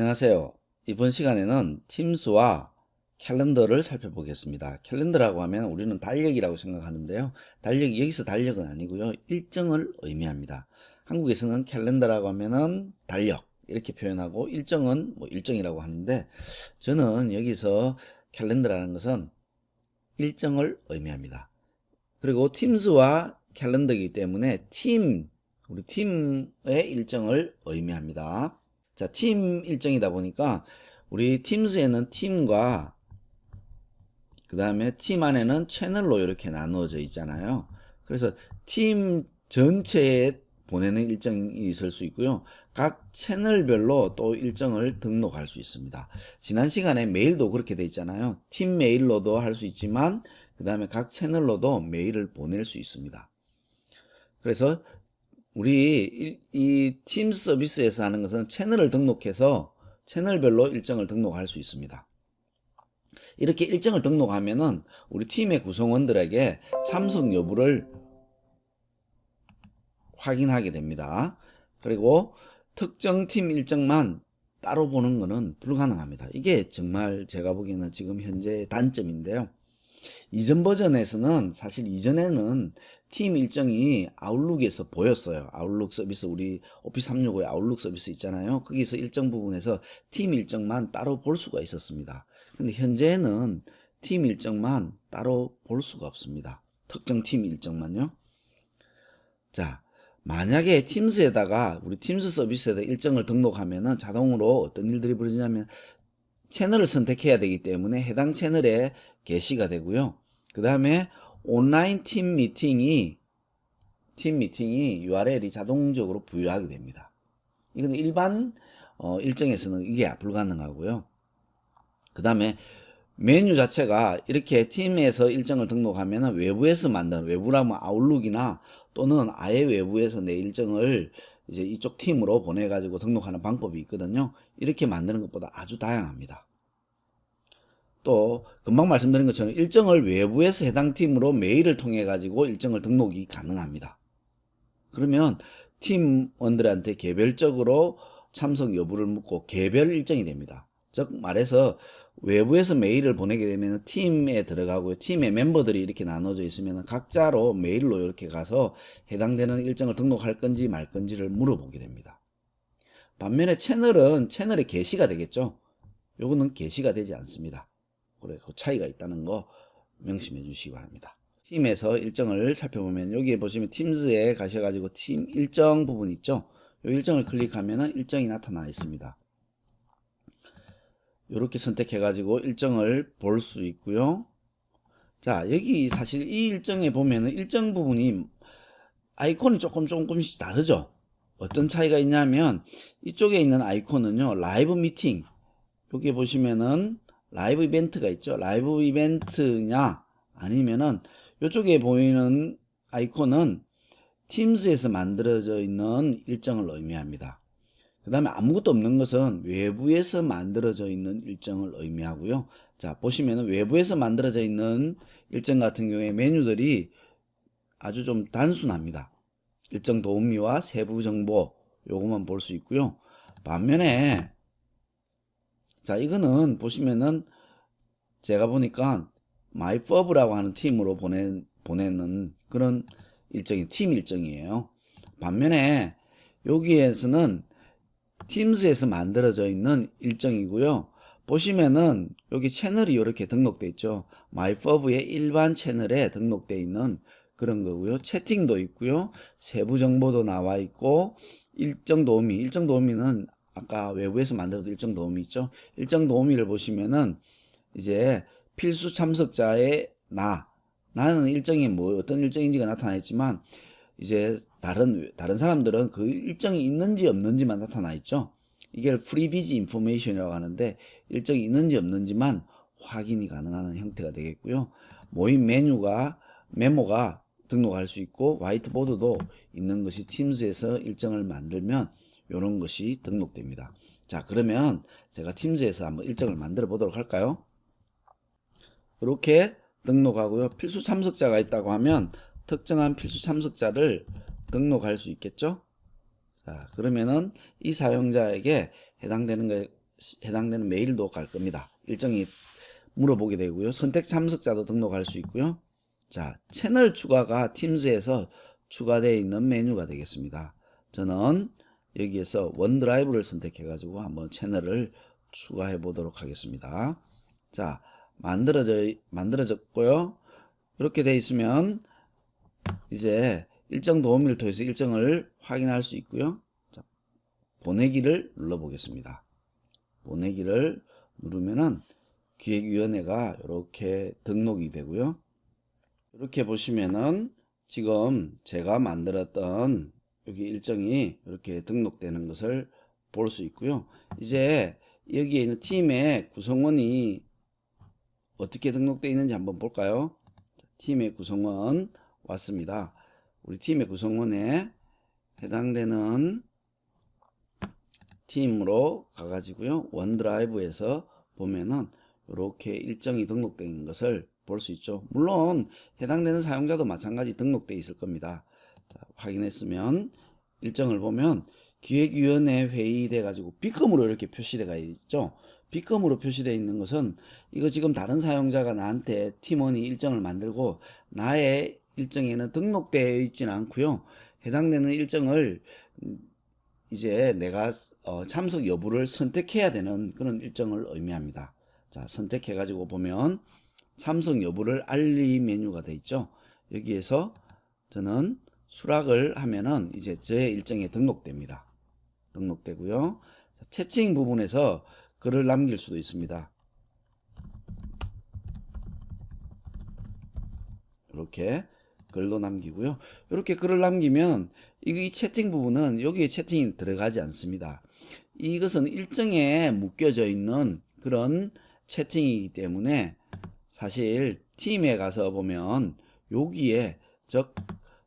안녕하세요. 이번 시간에는 팀스와 캘린더를 살펴보겠습니다. 캘린더라고 하면 우리는 달력이라고 생각하는데요. 여기서 달력은 아니고요. 일정을 의미합니다. 한국에서는 캘린더라고 하면은 달력 이렇게 표현하고 일정은 뭐 일정이라고 하는데 저는 여기서 캘린더라는 것은 일정을 의미합니다. 그리고 팀스와 캘린더이기 때문에 우리 팀의 일정을 의미합니다. 자, 팀 일정이다 보니까 우리 팀스에는 팀과 그 다음에 팀 안에는 채널로 이렇게 나누어져 있잖아요. 그래서 팀 전체에 보내는 일정이 있을 수 있고요. 각 채널별로 또 일정을 등록할 수 있습니다. 지난 시간에 메일도 그렇게 돼 있잖아요. 팀 메일로도 할 수 있지만 그 다음에 각 채널로도 메일을 보낼 수 있습니다. 그래서 우리 이 팀 서비스에서 하는 것은 채널을 등록해서 채널별로 일정을 등록할 수 있습니다. 이렇게 일정을 등록하면은 우리 팀의 구성원들에게 참석 여부를 확인하게 됩니다. 그리고 특정 팀 일정만 따로 보는 것은 불가능합니다. 이게 정말 제가 보기에는 지금 현재 단점인데요. 이전 버전에서는 사실 이전에는 팀 일정이 아웃룩에서 보였어요. 아웃룩 서비스, 우리 오피스 365의 아웃룩 서비스 있잖아요. 거기서 일정 부분에서 팀 일정만 따로 볼 수가 있었습니다. 근데 현재는 팀 일정만 따로 볼 수가 없습니다. 특정 팀 일정만요. 자, 만약에 팀스에다가 우리 팀스 서비스에다 일정을 등록하면은 자동으로 어떤 일들이 벌어지냐면 채널을 선택해야 되기 때문에 해당 채널에 게시가 되고요. 그 다음에 온라인 팀 미팅이 URL이 자동적으로 부여하게 됩니다. 이건 일반 일정에서는 이게 불가능하고요. 그 다음에 메뉴 자체가 이렇게 팀에서 일정을 등록하면 외부에서 만든, 외부라면 아웃룩이나 또는 아예 외부에서 내 일정을 이제 이쪽 팀으로 보내가지고 등록하는 방법이 있거든요. 이렇게 만드는 것보다 아주 다양합니다. 또 금방 말씀드린 것처럼 일정을 외부에서 해당 팀으로 메일을 통해 가지고 일정을 등록이 가능합니다. 그러면 팀원들한테 개별적으로 참석 여부를 묻고 개별 일정이 됩니다. 즉 말해서 외부에서 메일을 보내게 되면 팀에 들어가고요. 팀의 멤버들이 이렇게 나눠져 있으면 각자로 메일로 이렇게 가서 해당되는 일정을 등록할 건지 말 건지를 물어보게 됩니다. 반면에 채널은 채널에 게시가 되겠죠. 요거는 게시가 되지 않습니다. 그래, 그 차이가 있다는 거 명심해 주시기 바랍니다. 팀에서 일정을 살펴보면 여기에 보시면 팀즈에 가셔가지고 팀 일정 부분 있죠. 이 일정을 클릭하면 일정이 나타나 있습니다. 이렇게 선택해가지고 일정을 볼 수 있고요. 자, 여기 사실 이 일정에 보면은 일정 부분이 아이콘이 조금씩 다르죠. 어떤 차이가 있냐면 이쪽에 있는 아이콘은요, 라이브 미팅. 여기 보시면은 라이브 이벤트가 있죠. 라이브 이벤트냐 아니면은 이쪽에 보이는 아이콘은 팀스에서 만들어져 있는 일정을 의미합니다. 그 다음에 아무것도 없는 것은 외부에서 만들어져 있는 일정을 의미하고요. 자, 보시면은 외부에서 만들어져 있는 일정 같은 경우에 메뉴들이 아주 좀 단순합니다. 일정 도우미와 세부 정보 요것만 볼 수 있고요. 반면에 자, 이거는 보시면은 제가 보니까 마이퍼브라고 하는 팀으로 보내는 그런 팀 일정이에요. 반면에 여기에서는 팀스에서 만들어져 있는 일정이고요. 보시면은 여기 채널이 이렇게 등록되어 있죠. 마이퍼브의 일반 채널에 등록되어 있는 그런 거고요. 채팅도 있고요. 세부 정보도 나와 있고 일정 도우미는 아까 외부에서 만들어도 일정 도우미 있죠. 일정 도우미를 보시면은 이제 필수 참석자의 나는 일정이 뭐 어떤 일정인지가 나타나 있지만 이제 다른 사람들은 그 일정이 있는지 없는지만 나타나 있죠. 이게 프리비지 인포메이션이라고 하는데 일정이 있는지 없는지만 확인이 가능한 형태가 되겠고요. 모임 메모가 등록할 수 있고 화이트보드도 있는 것이 팀즈에서 일정을 만들면 이런 것이 등록됩니다. 자, 그러면 제가 팀즈에서 한번 일정을 만들어 보도록 할까요? 이렇게 등록하고요. 필수 참석자가 있다고 하면 특정한 필수 참석자를 등록할 수 있겠죠. 자, 그러면은 이 사용자에게 해당되는 해당되는 메일도 갈 겁니다. 일정이 물어보게 되고요. 선택 참석자도 등록할 수 있고요. 자, 채널 추가가 팀즈에서 추가되어 있는 메뉴가 되겠습니다. 저는 여기에서 원드라이브를 선택해 가지고 한번 채널을 추가해 보도록 하겠습니다. 자, 만들어졌고요. 이렇게 되어 있으면 이제 일정 도우미를 통해서 일정을 확인할 수 있고요. 자, 보내기를 눌러 보겠습니다. 보내기를 누르면은 기획위원회가 이렇게 등록이 되고요. 이렇게 보시면은 지금 제가 만들었던 여기 일정이 이렇게 등록되는 것을 볼 수 있고요. 이제 여기에 있는 팀의 구성원이 어떻게 등록되어 있는지 한번 볼까요? 팀의 구성원 왔습니다. 우리 팀의 구성원에 해당되는 팀으로 가가지고요. 원드라이브에서 보면은 이렇게 일정이 등록된 것을 볼 수 있죠. 물론 해당되는 사용자도 마찬가지 등록되어 있을 겁니다. 자, 확인했으면 일정을 보면 기획위원회 회의돼 가지고 B컴으로 이렇게 표시되어 있죠. B컴으로 표시되어 있는 것은 이거 지금 다른 사용자가 나한테 팀원이 일정을 만들고 나의 일정에는 등록되어 있지는 않고요. 해당되는 일정을 이제 내가 참석 여부를 선택해야 되는 그런 일정을 의미합니다. 자, 선택해 가지고 보면 참석 여부를 알림 메뉴가 되어 있죠. 여기에서 저는 수락을 하면은 이제 제 일정에 등록됩니다. 등록되고요. 자, 채팅 부분에서 글을 남길 수도 있습니다. 이렇게 글도 남기고요. 이렇게 글을 남기면 이 채팅 부분은 여기에 채팅이 들어가지 않습니다. 이것은 일정에 묶여져 있는 그런 채팅이기 때문에 사실 팀에 가서 보면 여기에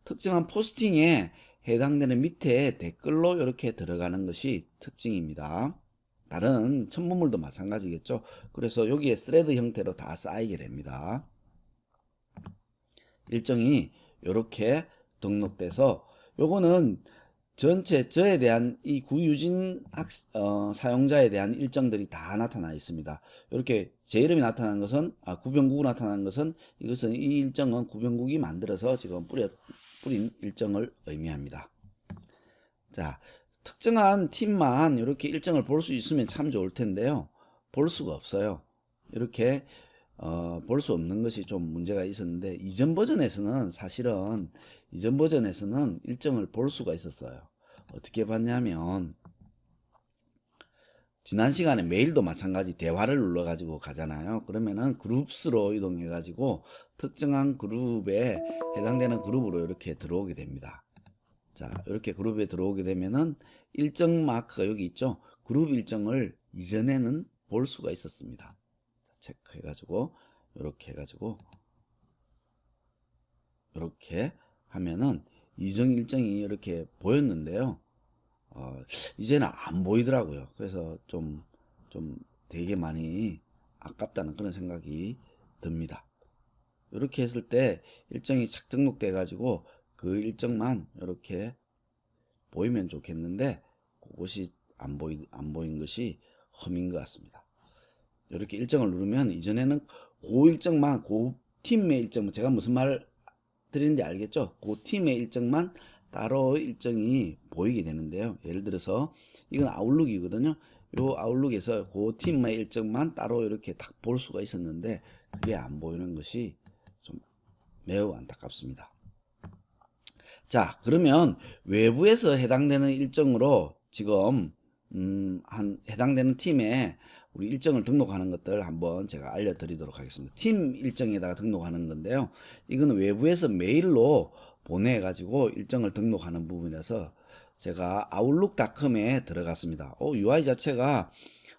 특정한 포스팅에 해당되는 밑에 댓글로 이렇게 들어가는 것이 특징입니다. 다른 첨부물도 마찬가지겠죠. 그래서 여기에 스레드 형태로 다 쌓이게 됩니다. 일정이 이렇게 등록돼서 요거는 전체 저에 대한 이 구유진 사용자에 대한 일정들이 다 나타나 있습니다. 이렇게 제 이름이 나타난 것은 구병국이 나타난 것은 이것은 이 일정은 구병국이 만들어서 지금 뿌린 일정을 의미합니다. 자, 특정한 팀만 이렇게 일정을 볼 수 있으면 참 좋을 텐데요. 볼 수가 없어요. 이렇게 볼 수 없는 것이 좀 문제가 있었는데 이전 버전에서는 사실은 이전 버전에서는 일정을 볼 수가 있었어요. 어떻게 봤냐면 지난 시간에 메일도 마찬가지 대화를 눌러 가지고 가잖아요. 그러면은 그룹스로 이동해 가지고 특정한 그룹에 해당되는 그룹으로 이렇게 들어오게 됩니다. 자, 이렇게 그룹에 들어오게 되면은 일정 마크가 여기 있죠. 그룹 일정을 이전에는 볼 수가 있었습니다. 체크해 가지고 이렇게 해가지고 이렇게 하면은 이전 일정이 이렇게 보였는데요. 이제는 안 보이더라고요. 그래서 좀 되게 많이 아깝다는 그런 생각이 듭니다. 이렇게 했을 때 일정이 착 등록돼 가지고 그 일정만 이렇게 보이면 좋겠는데 그것이 안 보인 것이 험인 것 같습니다. 이렇게 일정을 누르면 이전에는 그 일정만 그 팀의 일정 제가 무슨 말 드리는지 알겠죠? 그 팀의 일정만 따로 일정이 보이게 되는데요. 예를 들어서 이건 아웃룩이거든요. 요 아웃룩에서 그 팀의 일정만 따로 이렇게 딱 볼 수가 있었는데 그게 안 보이는 것이 좀 매우 안타깝습니다. 자, 그러면 외부에서 해당되는 일정으로 지금 해당되는 팀에 우리 일정을 등록하는 것들 한번 제가 알려드리도록 하겠습니다. 팀 일정에다가 등록하는 건데요. 이건 외부에서 메일로 보내가지고 일정을 등록하는 부분이라서 제가 아웃룩닷컴에 들어갔습니다. UI 자체가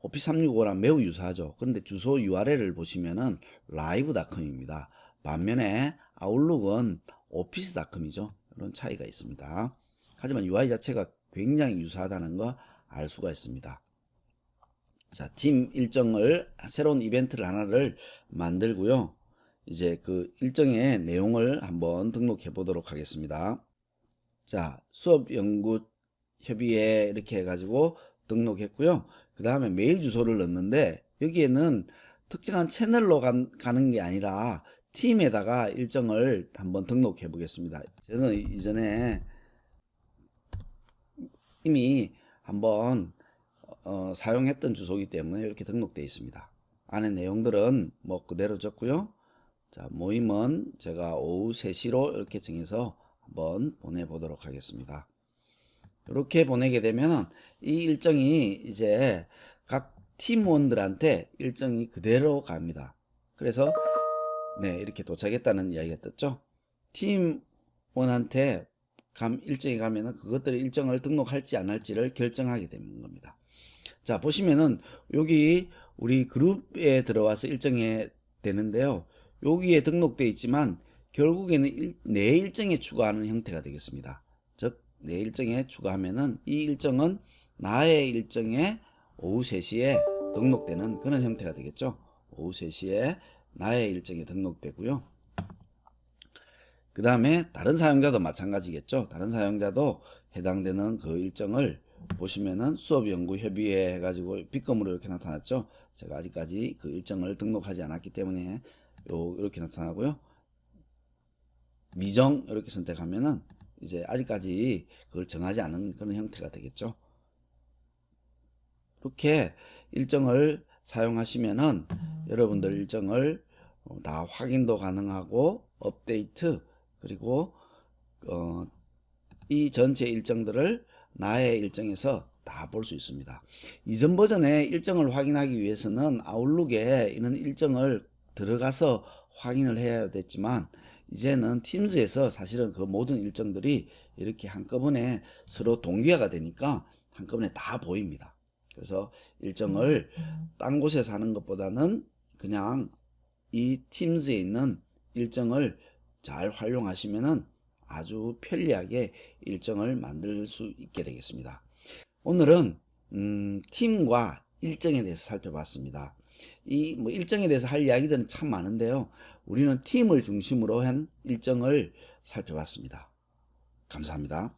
오피스 365랑 매우 유사하죠. 그런데 주소 URL을 보시면은 live.com입니다. 반면에 아웃룩은 오피스닷컴이죠. 이런 차이가 있습니다. 하지만 UI 자체가 굉장히 유사하다는 거 알 수가 있습니다. 자, 팀 일정을 새로운 이벤트를 하나를 만들고요. 이제 그 일정의 내용을 한번 등록해 보도록 하겠습니다. 자, 수업 연구 협의회 이렇게 해가지고 등록했고요. 그 다음에 메일 주소를 넣는데 여기에는 특정한 채널로 가는 게 아니라 팀에다가 일정을 한번 등록해 보겠습니다. 저는 이전에 이미 한번 사용했던 주소이기 때문에 이렇게 등록되어 있습니다. 안에 내용들은 뭐 그대로 적고요. 자, 모임은 제가 오후 3시로 이렇게 정해서 한번 보내보도록 하겠습니다. 이렇게 보내게 되면 이 일정이 이제 각 팀원들한테 일정이 그대로 갑니다. 그래서 네, 이렇게 도착했다는 이야기가 떴죠. 팀원한테 일정이 가면은 그것들의 일정을 등록할지 안 할지를 결정하게 되는 겁니다. 자, 보시면은 여기 우리 그룹에 들어와서 일정이 되는데요. 여기에 등록되어 있지만 결국에는 내 일정에 추가하는 형태가 되겠습니다. 즉, 내 일정에 추가하면은 이 일정은 나의 일정에 오후 3시에 등록되는 그런 형태가 되겠죠. 오후 3시에 나의 일정에 등록되고요. 그 다음에 다른 사용자도 마찬가지겠죠. 다른 사용자도 해당되는 그 일정을 보시면은 수업연구협의회 해가지고 빗금으로 이렇게 나타났죠. 제가 아직까지 그 일정을 등록하지 않았기 때문에 이렇게 나타나고요. 미정 이렇게 선택하면은 이제 아직까지 그걸 정하지 않은 그런 형태가 되겠죠. 이렇게 일정을 사용하시면은 여러분들 일정을 다 확인도 가능하고 업데이트 그리고 이 전체 일정들을 나의 일정에서 다 볼 수 있습니다. 이전 버전의 일정을 확인하기 위해서는 아웃룩에 이런 일정을 들어가서 확인을 해야 됐지만 이제는 팀즈에서 사실은 그 모든 일정들이 이렇게 한꺼번에 서로 동기화가 되니까 한꺼번에 다 보입니다. 그래서 일정을 딴 곳에서 하는 것보다는 그냥 이 팀즈에 있는 일정을 잘 활용하시면은 아주 편리하게 일정을 만들 수 있게 되겠습니다. 오늘은 팀과 일정에 대해서 살펴봤습니다. 이 일정에 대해서 할 이야기들은 참 많은데요. 우리는 팀을 중심으로 한 일정을 살펴봤습니다. 감사합니다.